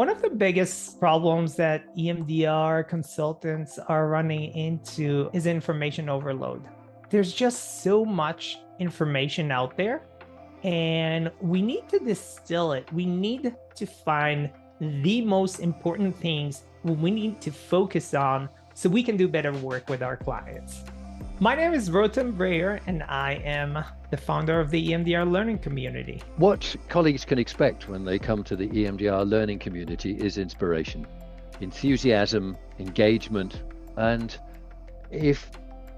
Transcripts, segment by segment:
One of the biggest problems that EMDR consultants are running into is information overload. There's just so much information out there, and we need to distill it. We need to find the most important things we need to focus on so we can do better work with our clients. My name is Rotem Brayer, and I am the founder of the EMDR learning community. What colleagues can expect when they come to the EMDR learning community is inspiration, enthusiasm, engagement, and if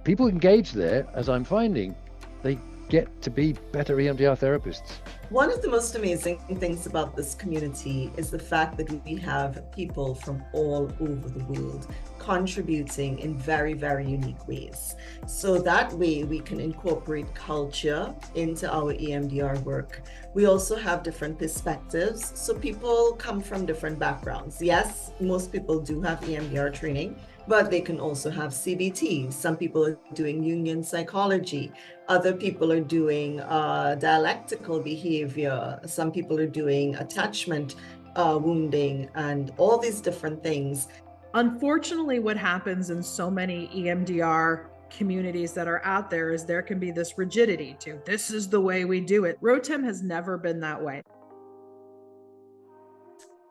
people engage there, as I'm finding, they get to be better EMDR therapists. One of the most amazing things about this community is the fact that we have people from all over the world contributing in very, very unique ways. So that way we can incorporate culture into our EMDR work. We also have different perspectives. So people come from different backgrounds. Yes, most people do have EMDR training, but they can also have CBT. Some people are doing jungienne psychology. Other people are doing dialectical behavior. Some people are doing attachment wounding and all these different things. Unfortunately, what happens in so many EMDR communities that are out there is there can be this rigidity to this is the way we do it. Rotem has never been that way.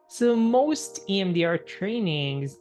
So most EMDR trainings,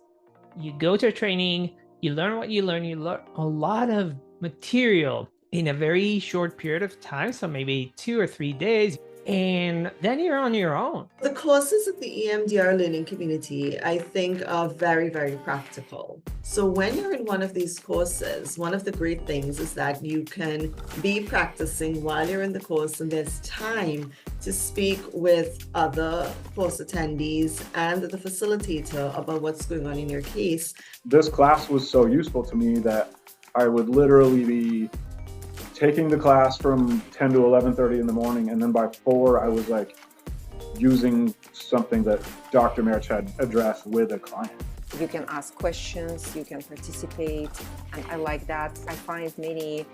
you go to a training, you learn what you learn a lot of material in a very short period of time, so maybe 2 or 3 days, and then you're on your own. The courses of the EMDR learning community, I think, are very, very practical. So when you're in one of these courses, one of the great things is that you can be practicing while you're in the course, and there's time to speak with other course attendees and the facilitator about what's going on in your case. This class was so useful to me that I would literally be taking the class from 10 to 11:30 in the morning, and then by 4 I was like using something that Dr. Merch had addressed with a client. You can ask questions, you can participate, and I like that. I find many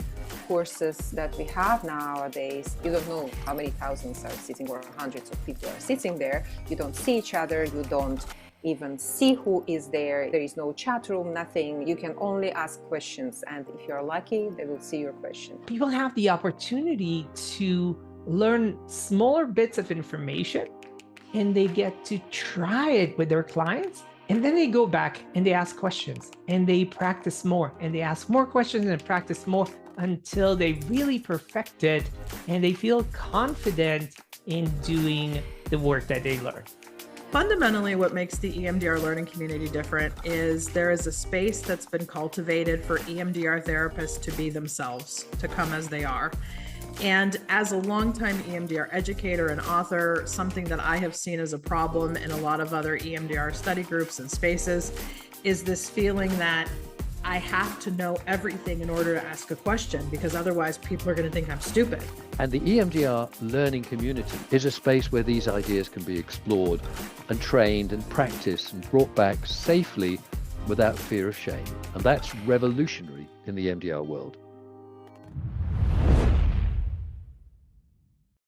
courses that we have nowadays, you don't know how many thousands are sitting or hundreds of people are sitting there. You don't see each other, you don't even see who is there. There is no chat room, nothing. You can only ask questions, and if you're lucky, they will see your question. People have the opportunity to learn smaller bits of information, and they get to try it with their clients. And then they go back and they ask questions and they practice more and they ask more questions and practice more until they really perfect it and they feel confident in doing the work that they learn. Fundamentally, what makes the EMDR learning community different is there is a space that's been cultivated for EMDR therapists to be themselves, to come as they are. And as a longtime EMDR educator and author, something that I have seen as a problem in a lot of other EMDR study groups and spaces is this feeling that I have to know everything in order to ask a question, because otherwise people are going to think I'm stupid. And the EMDR learning community is a space where these ideas can be explored and trained and practiced and brought back safely without fear of shame. And that's revolutionary in the EMDR world.